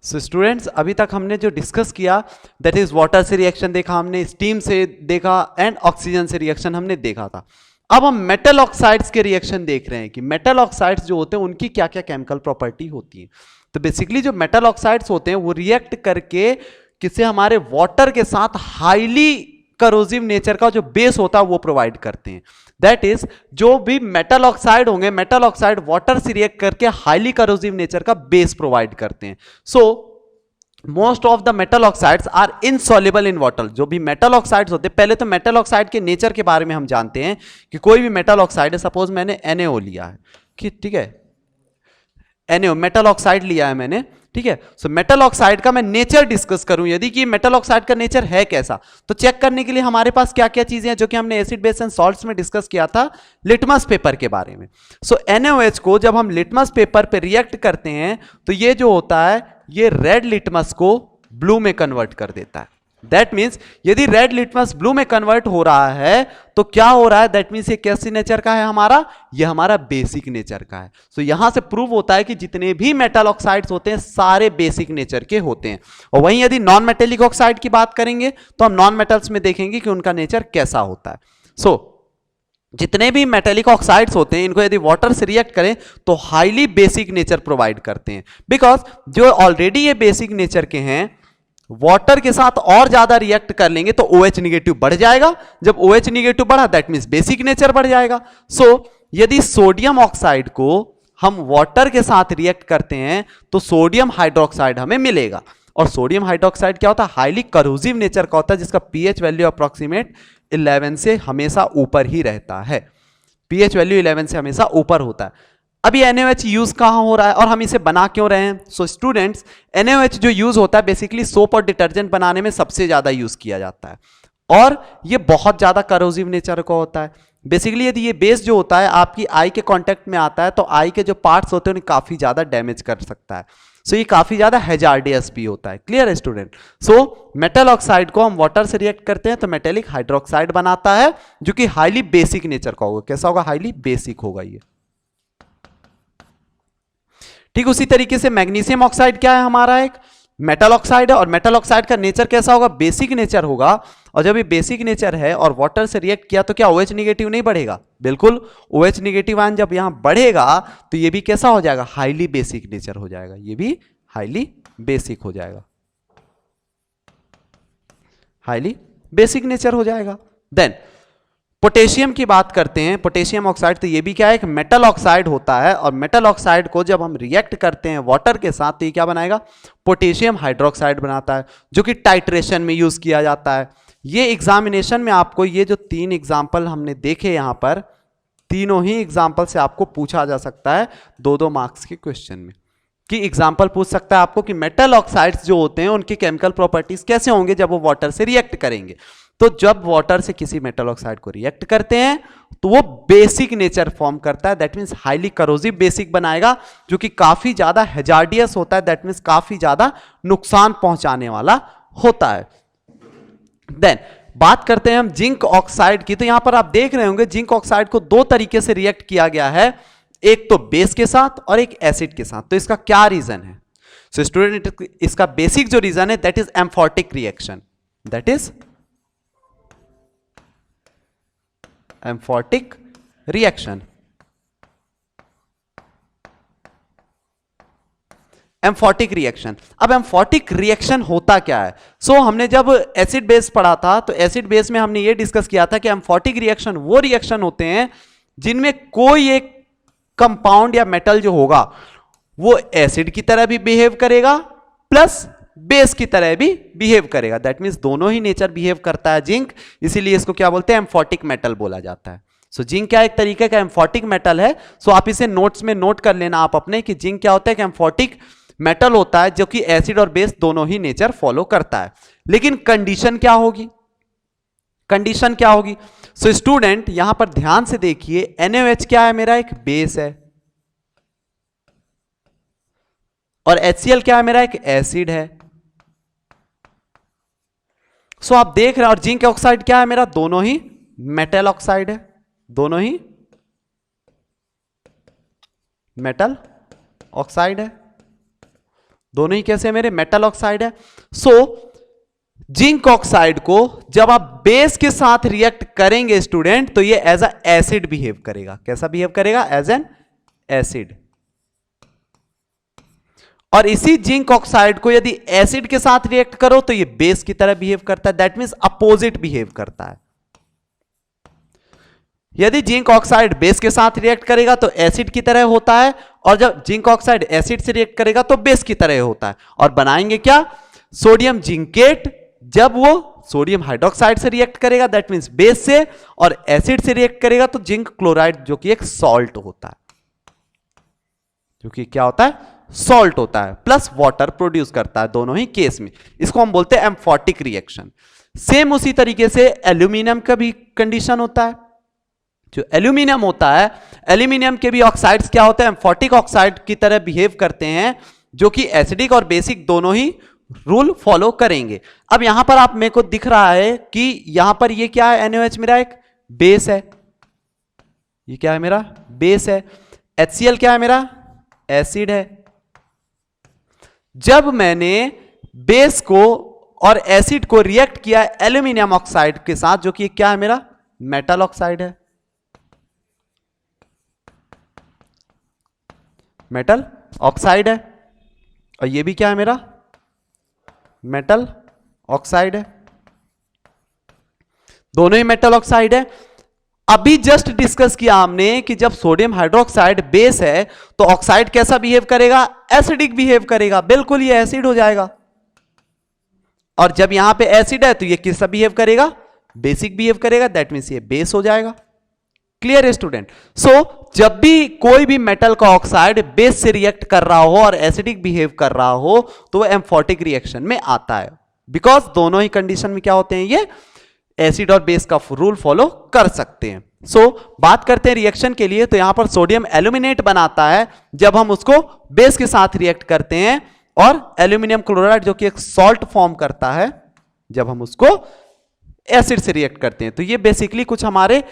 So students अभी तक हमने जो डिस्कस किया दैट इज वाटर से रिएक्शन देखा हमने, स्टीम से देखा एंड ऑक्सीजन से रिएक्शन हमने देखा था। अब हम मेटल ऑक्साइड्स के रिएक्शन देख रहे हैं कि मेटल ऑक्साइड्स जो होते हैं उनकी क्या क्या केमिकल प्रॉपर्टी होती है। तो बेसिकली जो मेटल ऑक्साइड्स होते हैं वो रिएक्ट करके किसी हमारे वाटर के साथ हाईली करोजिव नेचर का जो बेस होता है वो प्रोवाइड करते हैं। दैट इज जो भी मेटल ऑक्साइड होंगे, मेटल ऑक्साइड वाटर से रिएक्ट करके हाईली करोजिव नेचर का बेस प्रोवाइड करते हैं। So most of the metal oxides are insoluble in water. जो भी मेटल ऑक्साइड्स होते हैं, पहले तो मेटल ऑक्साइड के नेचर के बारे में हम जानते हैं कि कोई भी मेटल ऑक्साइड है, सपोज मैंने NaO लिया है कि ठीक है, NaO मेटल ऑक्साइड लिया है मैंने, ठीक है। सो मेटल ऑक्साइड का मैं नेचर डिस्कस करूं यदि कि मेटल ऑक्साइड का नेचर है कैसा, तो चेक करने के लिए हमारे पास क्या क्या चीजें हैं जो कि हमने एसिड बेस एंड सॉल्ट्स में डिस्कस किया था लिटमस पेपर के बारे में। सो NaOH को जब हम लिटमस पेपर पे रिएक्ट करते हैं तो ये जो होता है ये रेड लिटमस को ब्लू में कन्वर्ट कर देता है। दैट मीन्स यदि रेड लिटमस ब्लू में कन्वर्ट हो रहा है तो क्या हो रहा है, दैट मीन्स ये कैसी नेचर का है हमारा, ये हमारा बेसिक नेचर का है। सो यहां से प्रूव होता है कि जितने भी मेटल ऑक्साइड्स होते हैं सारे बेसिक नेचर के होते हैं। और वहीं यदि नॉन मेटेलिक ऑक्साइड की बात करेंगे तो हम नॉन मेटल्स में देखेंगे कि उनका नेचर कैसा होता है। सो जितने भी मेटेलिक ऑक्साइड्स होते हैं इनको यदि वाटर से रिएक्ट करें तो हाईली बेसिक नेचर प्रोवाइड करते हैं, बिकॉज जो ऑलरेडी ये बेसिक नेचर के हैं वाटर के साथ और ज्यादा रिएक्ट कर लेंगे तो OH निगेटिव बढ़ जाएगा। जब OH निगेटिव बढ़ा दैट मींस बेसिक नेचर बढ़ जाएगा। सो यदि सोडियम ऑक्साइड को हम वाटर के साथ रिएक्ट करते हैं तो सोडियम हाइड्रोक्साइड हमें मिलेगा। और सोडियम हाइड्रोक्साइड क्या होता है, हाईली करोजिव नेचर का होता है, जिसका pH वैल्यू अप्रोक्सीमेट 11 से हमेशा ऊपर ही रहता है। pH वैल्यू 11 से हमेशा ऊपर होता है। अभी NaOH यूज कहां हो रहा है और हम इसे बना क्यों रहे हैं। सो स्टूडेंट्स NaOH जो यूज होता है बेसिकली सोप और डिटर्जेंट बनाने में सबसे ज्यादा यूज किया जाता है और ये बहुत ज्यादा करोजिव नेचर का होता है। बेसिकली यदि ये बेस जो होता है आपकी आई के कांटेक्ट में आता है तो आई के जो पार्ट्स होते हैं उन्हें काफी ज्यादा डैमेज कर सकता है। सो ये काफी ज्यादा हैजार्डियस भी होता है। क्लियर है स्टूडेंट। सो मेटल ऑक्साइड को हम वाटर से रिएक्ट करते हैं तो मेटेलिक हाइड्रोक्साइड बनाता है जो कि हाईली बेसिक नेचर का होगा। कैसा होगा, हाईली बेसिक होगा ये। ठीक उसी तरीके से मैग्नीशियम ऑक्साइड क्या है, हमारा एक मेटल ऑक्साइड है और मेटल ऑक्साइड का नेचर कैसा होगा, बेसिक नेचर होगा। और जब ये बेसिक नेचर है और वाटर से रिएक्ट किया तो क्या OH निगेटिव नहीं बढ़ेगा, बिल्कुल OH निगेटिव आयन जब यहां बढ़ेगा तो ये भी कैसा हो जाएगा, हाईली बेसिक नेचर हो जाएगा, ये भी हाईली बेसिक हो जाएगा, हाईली बेसिक नेचर हो जाएगा। देन पोटेशियम की बात करते हैं, पोटेशियम ऑक्साइड, तो ये भी क्या है, एक मेटल ऑक्साइड होता है और मेटल ऑक्साइड को जब हम रिएक्ट करते हैं वाटर के साथ तो ये क्या बनाएगा, पोटेशियम हाइड्रोक्साइड बनाता है जो कि टाइट्रेशन में यूज किया जाता है। ये एग्जामिनेशन में आपको ये जो 3 एग्जाम्पल हमने देखे यहां पर, तीनों ही एग्जाम्पल से आपको पूछा जा सकता है 2-2 मार्क्स के क्वेश्चन में। कि एग्जाम्पल पूछ सकता है आपको कि मेटल ऑक्साइड्स जो होते हैं उनकी केमिकल प्रॉपर्टीज कैसे होंगे जब वो वाटर से रिएक्ट करेंगे। तो जब वाटर से किसी मेटल ऑक्साइड को रिएक्ट करते हैं तो वो बेसिक नेचर फॉर्म करता है, दैट मींस हाईली करोजिव बेसिक बनाएगा जो कि काफी ज्यादा हैजार्डियस होता है, दैट मींस काफी ज्यादा नुकसान पहुंचाने वाला होता है। देन बात करते हैं हम जिंक ऑक्साइड की। तो यहां पर आप देख रहे होंगे जिंक ऑक्साइड को 2 तरीके से रिएक्ट किया गया है, एक तो बेस के साथ और एक एसिड के साथ। तो इसका क्या रीजन है, सो स्टूडेंट इसका बेसिक जो रीजन है that is amphoteric reaction, that is amphoteric reaction. Amphoteric reaction, अब एम्फोटिक रिएक्शन होता क्या है। सो हमने जब एसिड बेस पढ़ा था तो एसिड बेस में हमने ये डिस्कस किया था कि एम्फोटिक रिएक्शन वो रिएक्शन होते हैं जिनमें कोई एक कंपाउंड या मेटल जो होगा वो एसिड की तरह भी बिहेव करेगा प्लस बेस की तरह भी बिहेव करेगा, दैट मींस दोनों ही नेचर बिहेव करता है जिंक, इसीलिए इसको क्या बोलते हैं, एम्फोटिक मेटल बोला जाता है। सो जिंक क्या एक तरीके का एम्फोटिक मेटल है। सो आप इसे नोट्स में नोट कर लेना आप अपने कि जिंक क्या होता है, कि एम्फोटिक मेटल होता है जो कि एसिड और बेस दोनों ही नेचर फॉलो करता है। लेकिन कंडीशन क्या होगी, कंडीशन क्या होगी। सो स्टूडेंट यहां पर ध्यान से देखिए, NaOH क्या है, मेरा एक बेस है और HCl क्या है, मेरा एक एसिड है। सो आप देख रहे हैं, और जिंक ऑक्साइड क्या है मेरा, दोनों ही मेटल ऑक्साइड है, दोनों ही मेटल ऑक्साइड है, दोनों ही कैसे मेरे मेटल ऑक्साइड है। सो जिंक ऑक्साइड को जब आप बेस के साथ रिएक्ट करेंगे स्टूडेंट, तो ये एज अ एसिड बिहेव करेगा। कैसा बिहेव करेगा? As an acid. और इसी जिंक ऑक्साइड को यदि एसिड के साथ रिएक्ट करो तो ये बेस की तरह बिहेव करता है, दैट मींस अपोजिट बिहेव करता है। यदि जिंक ऑक्साइड बेस के साथ रिएक्ट करेगा तो एसिड की तरह होता है, और जब जिंक ऑक्साइड एसिड से रिएक्ट करेगा तो बेस की तरह होता है। और बनाएंगे क्या? Sodium zincate. जब वो सोडियम हाइड्रोक्साइड से रिएक्ट करेगा दैट मींस बेस से, और एसिड से रिएक्ट करेगा तो जिंक क्लोराइड, जो कि एक सॉल्ट होता है, जो कि क्या होता है? सॉल्ट होता है, प्लस वाटर प्रोड्यूस करता है दोनों ही केस में। इसको हम बोलते हैं एम्फोटिक रिएक्शन। सेम उसी तरीके से एल्यूमिनियम का भी कंडीशन होता है। जो एल्यूमिनियम होता है, एल्यूमिनियम के भी ऑक्साइड्स क्या होते हैं? एम्फोटिक ऑक्साइड की तरह बिहेव करते हैं, जो कि एसिडिक और बेसिक दोनों ही रूल फॉलो करेंगे। अब यहां पर आप मेरे को दिख रहा है कि यहां पर ये क्या है? NaOH मेरा एक बेस है। ये क्या है? मेरा बेस है। HCl क्या है? मेरा एसिड है। जब मैंने बेस को और एसिड को रिएक्ट किया एल्यूमिनियम ऑक्साइड के साथ, जो कि क्या है? मेरा मेटल ऑक्साइड है। मेटल ऑक्साइड है। और ये भी क्या है? मेरा मेटल ऑक्साइड है। दोनों ही मेटल ऑक्साइड है। अभी जस्ट डिस्कस किया हमने कि जब सोडियम हाइड्रोक्साइड बेस है तो ऑक्साइड कैसा बिहेव करेगा? एसिडिक बिहेव करेगा। बिल्कुल ये एसिड हो जाएगा। और जब यहां पे एसिड है तो ये किसका बिहेव करेगा? बेसिक बिहेव करेगा, दैट मींस ये बेस हो जाएगा। क्लियर है स्टूडेंट? सो जब भी कोई भी मेटल का ऑक्साइड बेस से रिएक्ट कर रहा हो और एसिडिक बिहेव कर रहा हो तो वो एम्फोटिक रिएक्शन में आता है, बिकॉज दोनों ही कंडीशन में क्या होते हैं? ये एसिड और बेस का रूल फॉलो कर सकते हैं। सो बात करते हैं रिएक्शन के लिए, तो यहां पर सोडियम एल्यूमिनेट बनाता है जब हम उसको बेस के साथ रिएक्ट करते हैं, और एल्यूमिनियम क्लोराइड जो कि एक सॉल्ट फॉर्म करता है जब हम उसको एसिड से रिएक्ट करते हैं। तो ये बेसिकली कुछ हमारे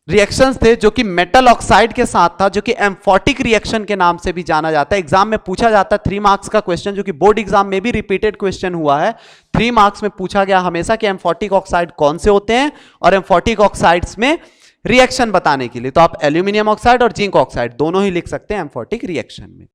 रिएक्शंस थे जो कि मेटल ऑक्साइड के साथ था, जो कि एम्फोटिक रिएक्शन के नाम से भी जाना जाता है। एग्जाम में पूछा जाता है 3 मार्क्स का क्वेश्चन, जो कि बोर्ड एग्जाम में भी रिपीटेड क्वेश्चन हुआ है। 3 मार्क्स में पूछा गया हमेशा कि एम्फोटिक ऑक्साइड कौन से होते हैं, और एम्फोटिक ऑक्साइड्स में रिएक्शन बताने के लिए तो आप एल्यूमिनियम ऑक्साइड और जिंक ऑक्साइड दोनों ही लिख सकते हैं एम्फोटिक रिएक्शन में।